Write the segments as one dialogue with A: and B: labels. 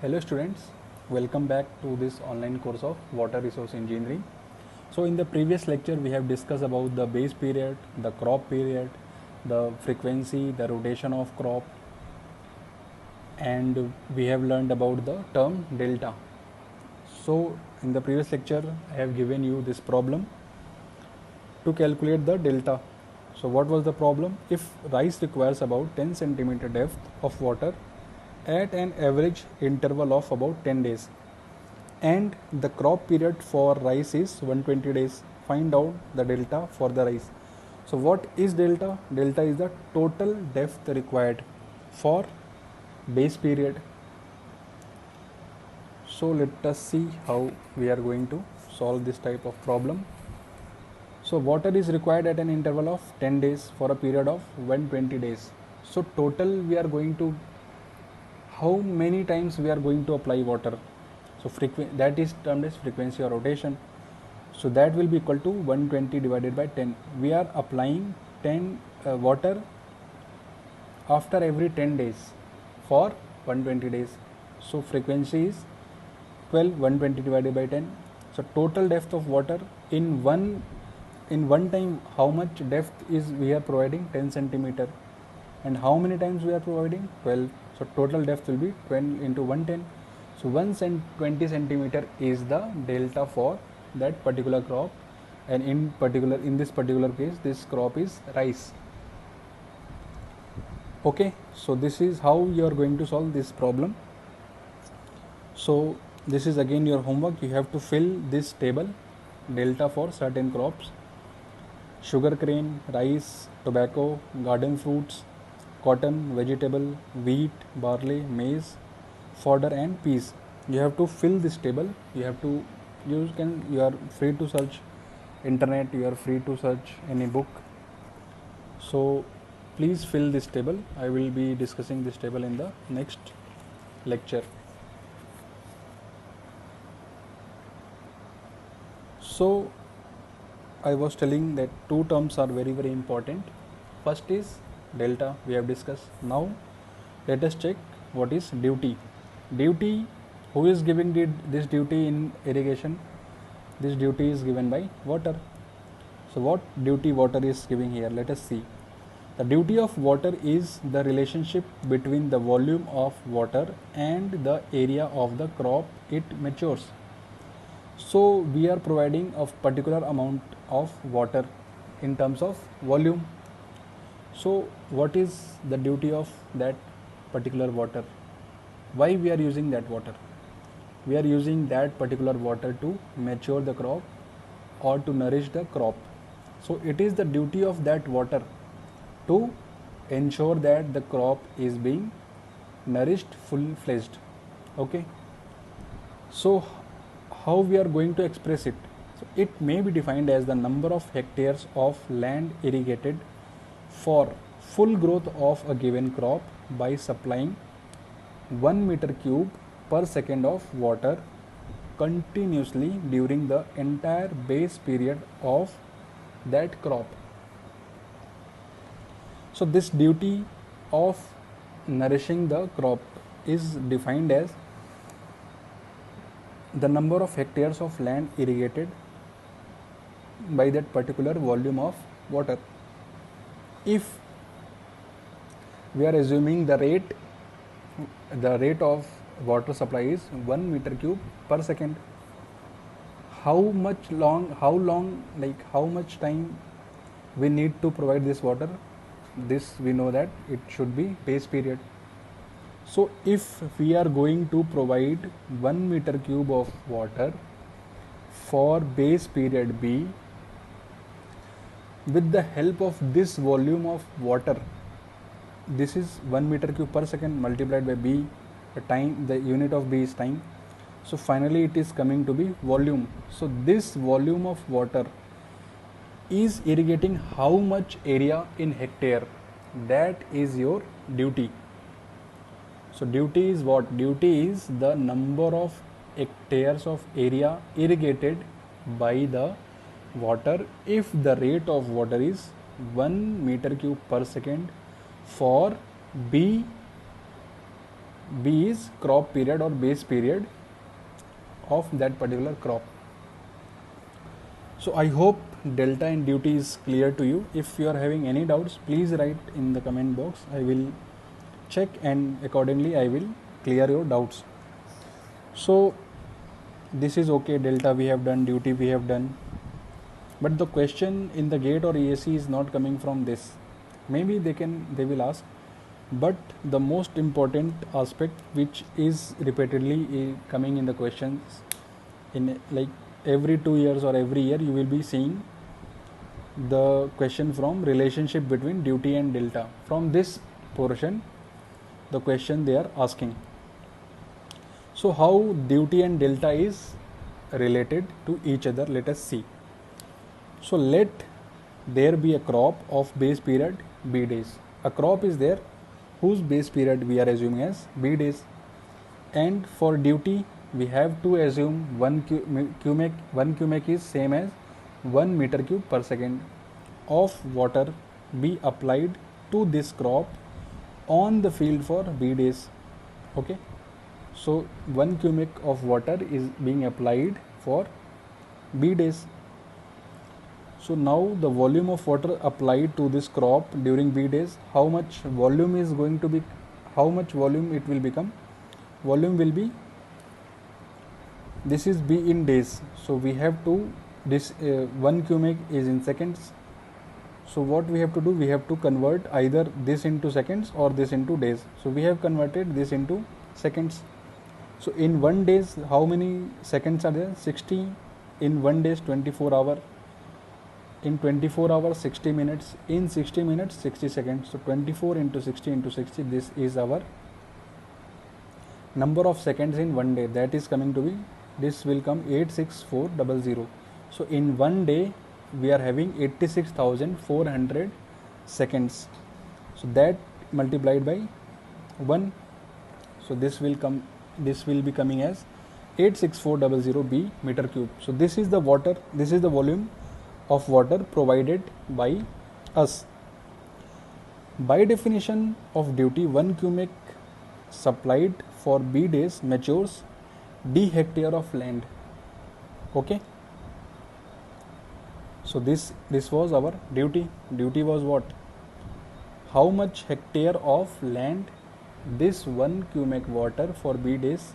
A: Hello students, welcome back to this online course of Water Resource Engineering. So in the previous lecture we have discussed about the base period, the crop period, the frequency, the rotation of crop, and we have learned about the term delta. So in the previous lecture I have given you this problem to calculate the delta. So what was the problem? If rice requires about 10 centimeter depth of water at an average interval of about 10 days and the crop period for rice is 120 days, find out the delta for the rice. So what is delta? Delta is the total depth required for base period. So let us see how we are going to solve this type of problem. So water is required at an interval of 10 days for a period of 120 days. So total we are going to, how many times we are going to apply water? So that is termed as frequency or rotation. So that will be equal to 120 divided by 10. We are applying 10 water after every 10 days for 120 days. So frequency is 120 divided by 10. So total depth of water in one time, how much depth is we are providing? 10 centimeter. And how many times we are providing? 12. So total depth will be 12 into 110. So 120 centimeter is the delta for that particular crop, and in this particular case this crop is rice. Okay, so this is how you are going to solve this problem. So this is again your homework. You have to fill this table, delta for certain crops: sugarcane, rice, tobacco, garden fruits, cotton, vegetable, wheat, barley, maize, fodder and peas. You have to fill this table. You are free to search internet, you are free to search any book. So please fill this table. I will be discussing this table in the next lecture. So I was telling that two terms are very important. First is delta, we have discussed. Now let us check what is duty. Duty, who is giving this duty in irrigation? This duty is given by water. So what duty water is giving here? Let us see. The duty of water is the relationship between the volume of water and the area of the crop it matures. So we are providing a particular amount of water in terms of volume. So what is the duty of that particular water? Why we are using that water? We are using that particular water to mature the crop or to nourish the crop. So it is the duty of that water to ensure that the crop is being nourished full-fledged. Okay. So how we are going to express it? So it may be defined as the number of hectares of land irrigated for full growth of a given crop by supplying 1 meter cube per second of water continuously during the entire base period of that crop. So this duty of nourishing the crop is defined as the number of hectares of land irrigated by that particular volume of water. If we are assuming the rate of water supply is 1 meter cube per second, how much time we need to provide this water? This we know that it should be base period. So if we are going to provide 1 meter cube of water for base period B with the help of this volume of water, this is 1 meter cube per second multiplied by B, the unit of B is time. So finally it is coming to be volume. So this volume of water is irrigating how much area in hectare? That is your duty. So duty is what? Duty is the number of hectares of area irrigated by the water if the rate of water is 1 meter cube per second for B B is crop period or base period of that particular crop. So I hope delta and duty is clear to you. If you are having any doubts, please write in the comment box. I will check and accordingly I will clear your doubts. So this is okay, delta we have done, duty we have done, but the question in the GATE or ESE is not coming from this. Maybe they will ask, but the most important aspect which is repeatedly coming in the questions, in like every 2 years or every year you will be seeing the question from relationship between duty and delta. From this portion the question they are asking. So how duty and delta is related to each other, let us see. So let there be a crop of base period B days. A crop is there whose base period we are assuming as B days, and for duty we have to assume 1 cubic is same as 1 meter cube per second of water be applied to this crop on the field for B days. Okay, so 1 cubic of water is being applied for B days. So now the volume of water applied to this crop during B days, how much volume is going to be, how much volume it will become? Volume will be, this is B in days, so we have to, this 1 cubic is in seconds. So what we have to do, we have to convert either this into seconds or this into days. So we have converted this into seconds. So in 1 days, how many seconds are there? 60. In 1 days, 24 hour. In 24 hours, 60 minutes. In 60 minutes, 60 seconds. So 24 into 60 into 60, this is our number of seconds in 1 day. That is coming to be, this will come 86400. So in 1 day, we are having 86,400 seconds. So that multiplied by 1. So this will come, this will be coming as 86400 B meter cube. So this is the water, this is the volume of water provided by us. By definition of duty, 1 cubic supplied for B days matures D hectare of land. Okay. So this was our duty. Duty was what? How much hectare of land this 1 cubic water for B days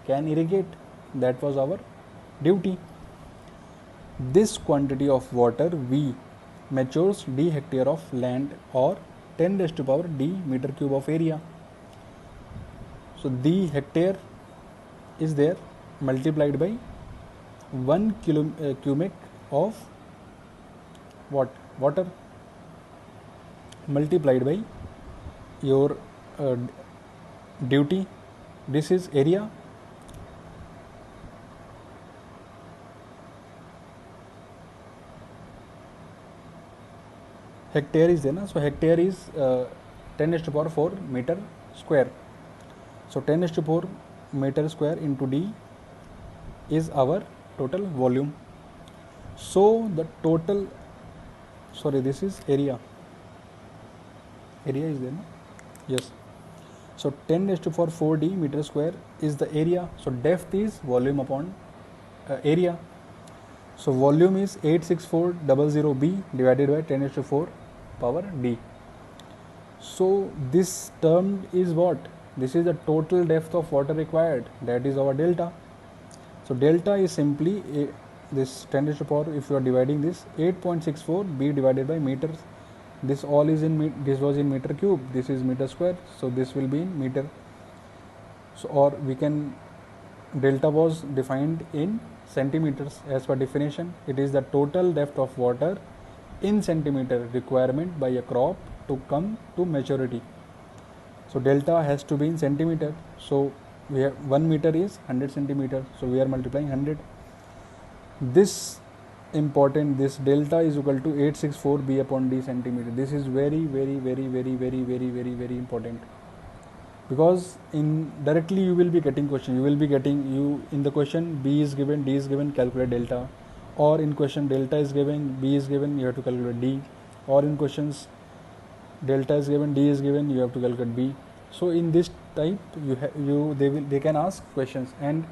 A: can irrigate. That was our duty. This quantity of water V matures D hectare of land or 10 raised to power D meter cube of area. So D hectare is there multiplied by 1 cubic of what? Water multiplied by your duty. This is area. Hectare is there, na? So hectare is 10 raised to power 4 meter square. So 10 raised to 4 meter square into D is our total volume. So the total, sorry, this is area. Area is there, na? Yes. So 10 raised to power 4D meter square is the area. So depth is volume upon area. So volume is 86400 B divided by 10 raised to 4 power D. So this term is what? This is the total depth of water required. That is our delta. So delta is simply this 10 raised to power, if you are dividing this 8.64 B divided by meters. This all is in, this was in meter cube, this is meter square, so this will be in meter. So or we can, delta was defined in centimeters as per definition. It is the total depth of water in centimeter requirement by a crop to come to maturity. So delta has to be in centimeter. So we have 1 meter is 100 centimeter. So we are multiplying 100. This important, this delta is equal to 864 B upon D centimeter. This is very important, because in directly you will be getting question, you will be getting, you in the question B is given, D is given, calculate delta, or in question delta is given, B is given, you have to calculate D, or in questions delta is given, D is given, you have to calculate B. So in this type, they can ask questions. And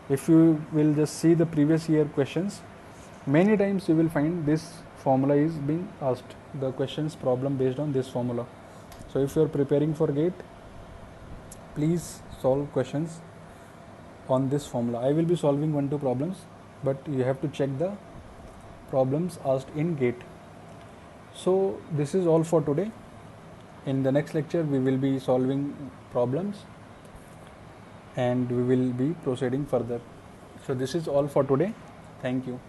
A: if you will just see the previous year questions, many times you will find this formula is being asked, the questions problem based on this formula. So if you are preparing for GATE, please solve questions on this formula. I will be solving 1-2 problems, but you have to check the problems asked in GATE. So this is all for today. In the next lecture we will be solving problems and we will be proceeding further. So this is all for today. Thank you.